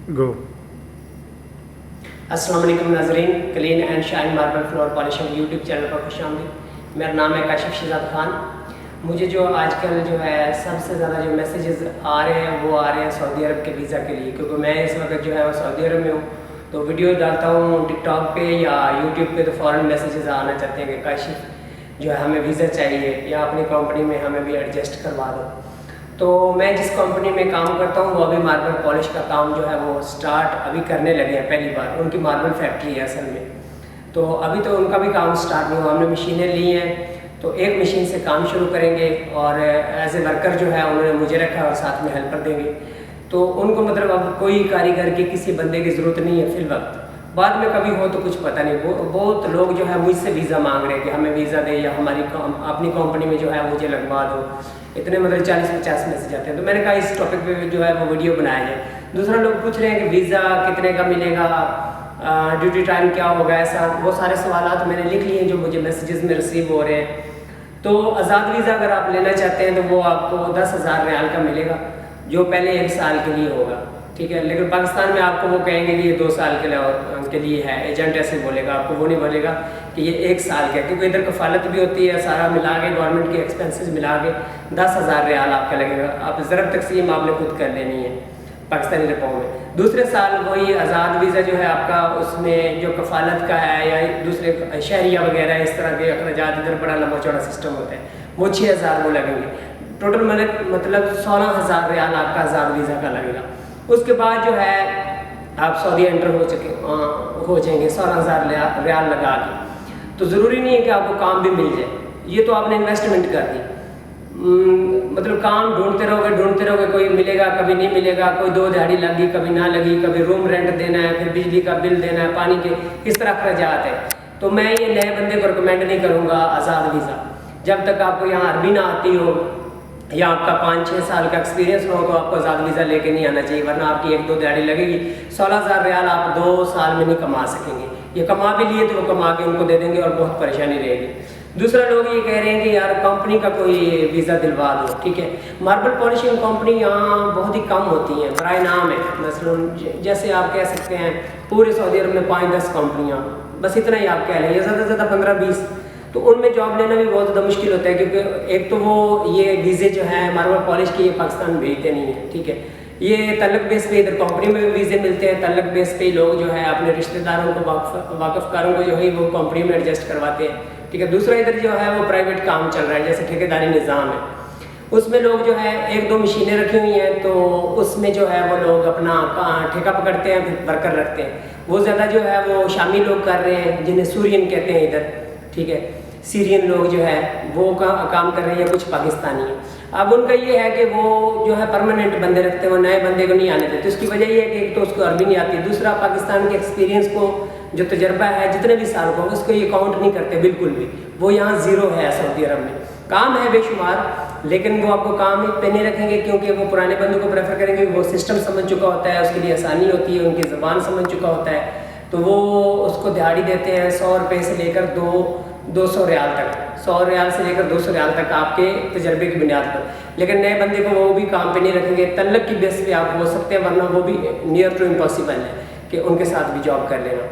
गो। अस्सलाम वालेकुम नाज़रीन, clean and shine marble floor polishing YouTube channel पर खुश आमदीद। मेरा नाम है काशिफ शहजाद खान। मुझे जो आजकल जो है सबसे ज़्यादा जो मैसेजेस आ रहे हैं वो आ रहे हैं सऊदी अरब के वीज़ा के लिए, क्योंकि मैं इस वक्त जो है वो सऊदी अरब में हूँ। तो वीडियो डालता हूँ टिकटॉक पे या यूट्यूब पे, तो फ़ौरन मैसेजेस आना चाहते हैं कि काशिफ जो है हमें वीज़ा चाहिए या अपनी कंपनी में हमें भी एडजस्ट करवा दो। तो मैं जिस कंपनी में काम करता हूँ वो अभी मार्बल पॉलिश का काम जो है वो स्टार्ट अभी करने लगे हैं। पहली बार उनकी मार्बल फैक्ट्री है असल में, तो अभी तो उनका भी काम स्टार्ट नहीं हुआ। हमने मशीनें ली हैं, तो एक मशीन से काम शुरू करेंगे और एज ए वर्कर जो है उन्होंने मुझे रखा और साथ में हेल्पर देंगे। तो उनको मतलब अब कोई कारीगर की किसी बंदे की ज़रूरत नहीं है फिल वक्त। बाद में कभी हो तो कुछ पता नहीं। बहुत लोग जो है मुझसे वीज़ा मांग रहे हैं कि हमें वीज़ा दे या हमारी अपनी कंपनी में जो है मुझे लगवा दो। इतने मतलब 40-50 मैसेज आते हैं। तो मैंने कहा इस टॉपिक पे जो है वो वीडियो बनाया जाए। दूसरा लोग पूछ रहे हैं कि वीज़ा कितने का मिलेगा, ड्यूटी टाइम क्या होगा, ऐसा वो सारे सवाल मैंने लिख लिए जो मुझे मैसेजेस में रिसीव हो रहे हैं। तो आज़ाद वीज़ा अगर आप लेना चाहते हैं तो वो आपको 10,000 रियाल का मिलेगा, जो पहले 1 साल के लिए होगा, ठीक है। लेकिन पाकिस्तान में आपको वो कहेंगे कि ये 2 साल के लिए है। एजेंट ऐसे बोलेगा, आपको वो नहीं बोलेगा कि ये 1 साल का है, क्योंकि इधर कफ़ालत भी होती है, सारा मिला के गवर्नमेंट के एक्सपेंसेस मिला के 10,000 रियाल आपका लगेगा। आप ज़रब तकसीम आपने खुद कर लेनी है पाकिस्तानी रुपयों में। दूसरे साल वही आज़ाद वीज़ा जो है आपका, उसमें जो कफ़ालत का है या दूसरे शहरिया वगैरह इस तरह के अखराजात, इधर बड़ा लंबा चौड़ा सिस्टम होता है, वो 6,000 वो लगेंगे। टोटल मतलब 16,000 रियाल आपका आज़ाद वीज़ा का लगेगा। उसके बाद जो है आप सऊदी एंटर हो जाएंगे 16,000 रियाल लगा के। तो ज़रूरी नहीं है कि आपको काम भी मिल जाए, ये तो आपने इन्वेस्टमेंट कर दी। मतलब काम ढूंढते रहोगे, कोई मिलेगा कभी नहीं मिलेगा, कोई 2 दिहाड़ी लगी कभी ना लगी, कभी रूम रेंट देना है, फिर बिजली का बिल देना है, पानी के, इस तरह अखराजात है। तो मैं ये नए बंदे को रिकमेंड नहीं करूँगा आज़ाद वीज़ा। जब तक आपको यहाँ अरबी ना आती हो या आपका 5-6 साल का एक्सपीरियंस हो तो आपको आज़ाद वीज़ा लेके नहीं आना चाहिए, वरना आपकी 1-2 दिहाड़ी लगेगी। 16,000 रियाल आप 2 साल में नहीं कमा सकेंगे। ये कमा भी लिए तो वो कमा के उनको दे देंगे और बहुत परेशानी रहेगी। दूसरा लोग ये कह रहे हैं कि यार कंपनी का कोई वीज़ा दिलवा दो, ठीक है। मार्बल पॉलिशिंग कंपनी यहाँ बहुत ही कम होती हैं, बराए नाम है। मसलन जैसे आप कह सकते हैं पूरे सऊदी अरब में 5-10 कंपनियाँ, बस इतना ही आप कह लें, या ज़्यादा से ज़्यादा 15-20। तो उनमें जॉब लेना भी बहुत ज़्यादा मुश्किल होता है, क्योंकि एक तो वो ये वीज़े जो है मार्बल पॉलिश की ये पाकिस्तान में भेजते नहीं है, ठीक है। ये तलक बेस पे इधर कंपनी में भी वीज़े मिलते हैं, तलक बेस पे लोग जो है अपने रिश्तेदारों को वाकफ़कारों को जो है वो कंपनी में एडजस्ट करवाते हैं, ठीक है। दूसरा इधर जो है वो प्राइवेट काम चल रहा है, जैसे ठेकेदारी निज़ाम है, उसमें लोग जो है 1-2 मशीनें रखी हुई हैं, तो उसमें जो है वो लोग अपना ठेका पकड़ते हैं, फिर वर्कर रखते हैं। वो ज़्यादा जो है वो शामी लोग कर रहे हैं, जिन्हें सूरियन कहते हैं इधर, ठीक है। सीरियन लोग जो है वो काम कर रहे हैं, कुछ पाकिस्तानी हैं। अब उनका ये है कि वो जो है परमानेंट बंदे रखते हैं, वो नए बंदे को नहीं आने देते। उसकी वजह ये है कि एक तो उसको अरबी नहीं आती, दूसरा पाकिस्तान के एक्सपीरियंस को जो तजर्बा है जितने भी साल को, उसको ये काउंट नहीं करते बिल्कुल भी। वो यहाँ ज़ीरो है सऊदी अरब में। काम है बेशुमार, लेकिन वो आपको काम पे नहीं रखेंगे, क्योंकि वो पुराने बंदों को प्रेफर करेंगे। वो सिस्टम समझ चुका होता है, उसके लिए आसानी होती है, उनकी ज़बान समझ चुका होता है, तो वो उसको दिहाड़ी देते हैं 100 रुपये से लेकर 200 रियाल तक, 100 रियाल से लेकर 200 रियाल तक आपके तजर्बे की बुनियाद पर। लेकिन नए बंदे को वो भी काम पे नहीं रखेंगे, तल्लक की बेस पे आप हो सकते हैं, वरना वो भी नियर टू इम्पॉसिबल है कि उनके साथ भी जॉब कर लेना।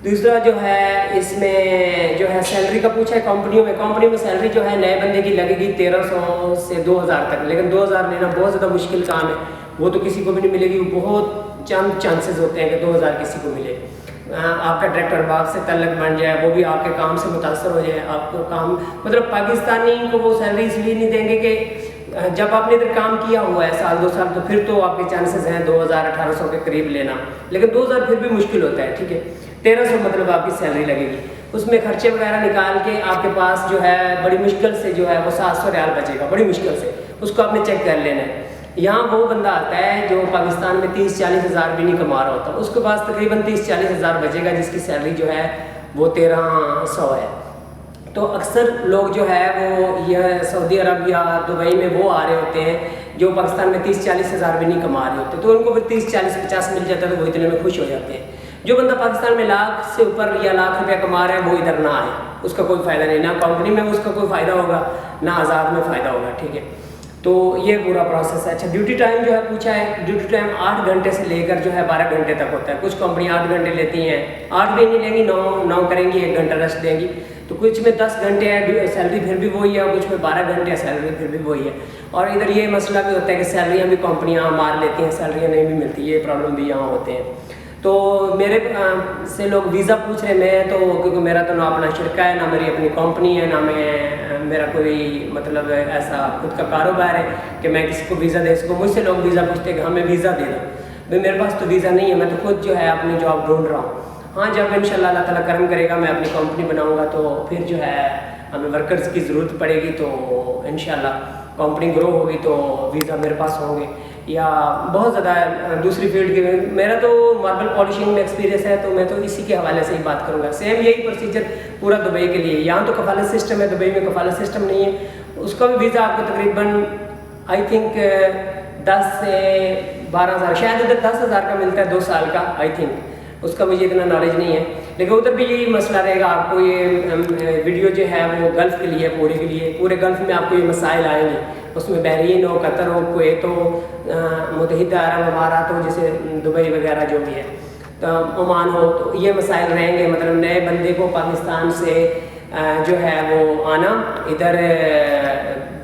दूसरा जो है इसमें जो है सैलरी का पूछा है कंपनी में सैलरी जो है नए बंदे की लगेगी 1,300 से 2,000 तक, लेकिन 2,000 लेना बहुत ज़्यादा मुश्किल काम है, वो तो किसी को भी नहीं मिलेगी। बहुत चंद चांसेस होते हैं कि 2,000 किसी को मिले। आपका डायरेक्टर बाप से तल्लक बन जाए, वो भी आपके काम से मुतासर हो जाए, आपको काम मतलब पाकिस्तानी को वो सैलरी इसलिए नहीं देंगे कि जब आपने इधर काम किया हुआ है 1-2 साल, तो फिर तो आपके चांसेस हैं 2,000-1,800 के करीब लेना, लेकिन 2,000 फिर भी मुश्किल होता है, ठीक है। 1,300 मतलब आपकी सैलरी लगेगी। उसमें खर्चे वगैरह निकाल के आपके पास जो है बड़ी मुश्किल से जो है वो 700 रियाल बचेगा, बड़ी मुश्किल से। उसको आपने चेक कर लेना है। यहाँ वो बंदा आता है जो पाकिस्तान में 30-40 हज़ार भी नहीं कमा रहा होता, उसके पास तकरीबन 30-40 हज़ार बचेगा, जिसकी सैलरी जो है वो 1,300 है। तो अक्सर लोग जो है वो यह सऊदी अरब या दुबई में वो आ रहे होते हैं जो पाकिस्तान में 30-40 हज़ार भी नहीं कमा रहे होते, तो उनको फिर 30-40-50 मिल जाता है, तो वो इतने में खुश हो जाते हैं। जो बंदा पाकिस्तान में लाख से ऊपर या लाख रुपया कमा रहा है वो इधर ना आए, उसका कोई फ़ायदा नहीं, ना कंपनी में उसका कोई फ़ायदा होगा, ना आज़ाद में फ़ायदा होगा, ठीक है। تو یہ پورا پروسیس ہے. اچھا ڈیوٹی ٹائم جو ہے پوچھا ہے, ڈیوٹی ٹائم 8 گھنٹے سے لے کر جو ہے 12 گھنٹے تک ہوتا ہے. کچھ کمپنی 8 گھنٹے لیتی ہیں, 8 بھی نہیں لیں گی, 9 کریں گی, 1 گھنٹہ ریسٹ دیں گی. تو کچھ میں 10 گھنٹے ہے سیلری پھر بھی وہی ہے, اور کچھ میں 12 گھنٹے ہے سیلری پھر بھی وہی ہے. اور ادھر یہ مسئلہ بھی ہوتا ہے کہ سیلریاں بھی کمپنیاں مار لیتی ہیں, سیلریاں نہیں بھی ملتی, یہ پرابلم بھی یہاں ہوتے ہیں. تو میرے سے لوگ ویزا پوچھ رہے, میں تو کیونکہ میرا تو نہ اپنا شرکہ ہے, نہ میری اپنی کمپنی ہے, نہ میرا کوئی مطلب ایسا خود کا کاروبار ہے کہ میں کسی کو ویزا دے سکوں. مجھ سے لوگ ویزا پوچھتے ہیں کہ ہمیں ویزا دے دو, بھائی میرے پاس تو ویزا نہیں ہے, میں تو خود جو ہے اپنی جاب ڈھونڈ رہا ہوں. ہاں جب انشاءاللہ اللہ تعالیٰ کرم کرے گا, میں اپنی کمپنی بناؤں گا, تو پھر جو ہے ہمیں ورکرز کی ضرورت پڑے گی, تو انشاءاللہ کمپنی گرو ہوگی تو ویزا میرے پاس ہوں گے. یا بہت زیادہ دوسری فیلڈ کی, میرا تو ماربل پالشنگ میں ایکسپیرینس ہے, تو میں تو اسی کے حوالے سے ہی بات کروں گا. سیم یہی پروسیجر پورا دبئی کے لیے. یہاں تو کفالت سسٹم ہے, دبئی میں کفالت سسٹم نہیں ہے. اس کا بھی ویزا آپ کو تقریباً آئی تھنک 10 سے 12 ہزار, شاید ادھر 10 ہزار کا ملتا ہے 2 سال کا, آئی تھنک. اس کا مجھے اتنا نالج نہیں ہے, لیکن ادھر بھی یہی مسئلہ رہے گا. آپ کو یہ ویڈیو جو ہے وہ گلف کے لیے, پورے کے لیے, پورے گلف میں آپ کو یہ مسائل آئیں گے. اس میں بحرین ہو, قطر ہو, کویت ہو, متحدہ عرب امارات ہو, جیسے دبئی وغیرہ جو بھی ہے, تو عمان ہو, تو یہ مسائل رہیں گے. مطلب نئے بندے کو پاکستان سے جو ہے وہ آنا ادھر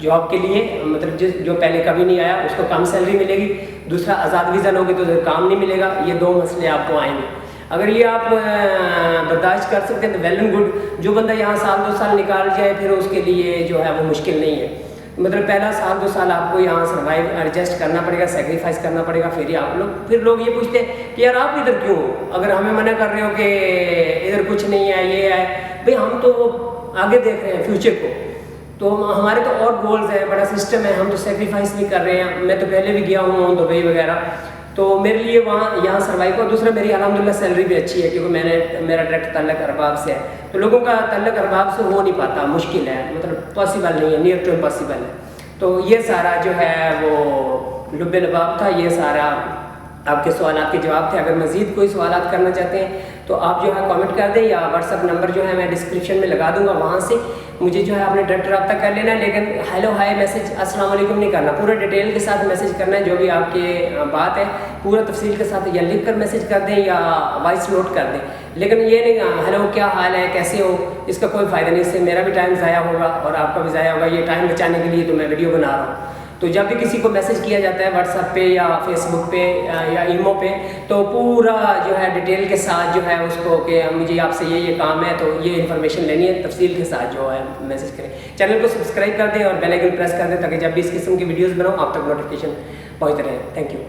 جاب کے لیے, مطلب جو پہلے کبھی نہیں آیا اس کو کم سیلری ملے گی. دوسرا آزاد ویزا لوگے تو کام نہیں ملے گا. یہ 2 مسئلے آپ کو آئیں گے. اگر یہ آپ برداشت کر سکتے ہیں تو ویل اینڈ گڈ. جو بندہ یہاں 2 سال نکال جائے پھر اس کے لیے جو ہے وہ مشکل نہیں ہے. مطلب پہلا 2 سال آپ کو یہاں سروائیو ایڈجسٹ کرنا پڑے گا, سیکریفائس کرنا پڑے گا, پھر آپ پھر لوگ یہ پوچھتے ہیں کہ یار آپ ادھر کیوں ہو, اگر ہمیں منع کر رہے ہو کہ ادھر کچھ نہیں ہے, یہ ہے. بھئی ہم تو آگے دیکھ رہے ہیں فیوچر کو, تو ہمارے تو اور گولز ہیں, بڑا سسٹم ہے, ہم تو سیکریفائس نہیں کر رہے ہیں. میں تو پہلے بھی گیا ہوں دبئی وغیرہ, تو میرے لیے وہاں یہاں سروائیو کو. دوسرا میری الحمدللہ سیلری بھی اچھی ہے, کیونکہ میرا ڈائریکٹ تعلق ارباب سے ہے. تو لوگوں کا تعلق ارباب سے ہو نہیں پاتا, مشکل ہے, مطلب پاسبل نہیں ہے, نیئر ٹو امپاسبل ہے. تو یہ سارا جو ہے وہ لب لباب تھا, یہ سارا آپ کے سوالات کے جواب تھے. اگر مزید کوئی سوالات کرنا چاہتے ہیں تو آپ جو ہے کامنٹ کر دیں, یا واٹس ایپ نمبر جو ہے میں ڈسکرپشن میں لگا دوں گا, وہاں سے مجھے جو ہے آپ نے ڈائریکٹ رابطہ کر لینا ہے. لیکن ہیلو ہائے میسج السلام علیکم نہیں کرنا, پورا ڈیٹیل کے ساتھ میسج کرنا ہے. جو بھی آپ کے بات ہے پورا تفصیل کے ساتھ یا لکھ کر میسج کر دیں یا وائس نوٹ کر دیں. لیکن یہ نہیں ہیلو کیا حال ہے, کیسے ہو, اس کا کوئی فائدہ نہیں. اس سے میرا بھی ٹائم ضائع ہوگا اور آپ کا بھی ضائع ہوگا. یہ ٹائم بچانے کے لیے تو میں ویڈیو بنا رہا ہوں. تو جب بھی کسی کو میسج کیا جاتا ہے واٹس ایپ پہ یا فیس بک پہ یا ایمو پہ, تو پورا جو ہے ڈیٹیل کے ساتھ جو ہے اس کو کہ مجھے آپ سے یہ کام ہے, تو یہ انفارمیشن لینی ہے, تفصیل کے ساتھ جو ہے میسج کریں. چینل کو سبسکرائب کر دیں اور بیل آئیکن پریس کر دیں, تاکہ جب بھی اس قسم کی ویڈیوز بناؤں آپ تک نوٹیفیکیشن پہنچتے رہے. Thank you.